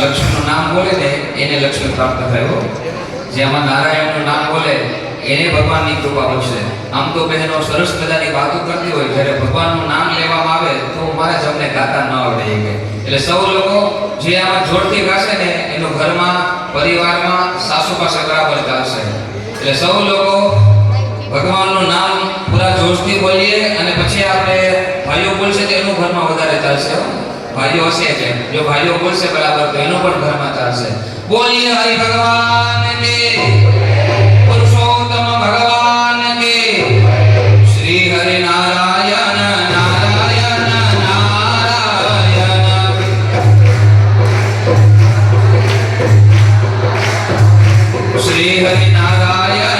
લક્ષ્મીનું નામ બોલે ને એને લક્ષ્મી પ્રાપ્ત થાય હો. જેમાં નારાયણનું નામ બોલે એને ભગવાનની કૃપા મળશે. આમ તો બહેનો સરસ મજાની વાતો કરતી હોય, જ્યારે ભગવાનનું નામ લેવામાં આવે તો મારે જ અમને ગાતા ન આવડે કે. એટલે સૌ લોકો જે આમાં જોડતી ગાશે ને એનું ઘરમાં પરિવારમાં સાસુ પાસે બરાબર ચાલશે. એટલે સૌ લોકો ભગવાનનું નામ પૂરા જોશથી બોલીએ અને પછી આપણે ભાઈઓ બોલશે તો એનું ઘરમાં વધારે ચાલશે. ભાઈઓ હશે કે જો ભાઈઓ બોલશે બરાબર તો એનું પણ ઘરમાં ચાલશે. બોલીએ હરિ ભગવાન કી, પુરુષોત્તમ ભગવાન કી, શ્રી હરિ નારાયણ નારાયણ નારાયણ, શ્રી હરિ નારાયણ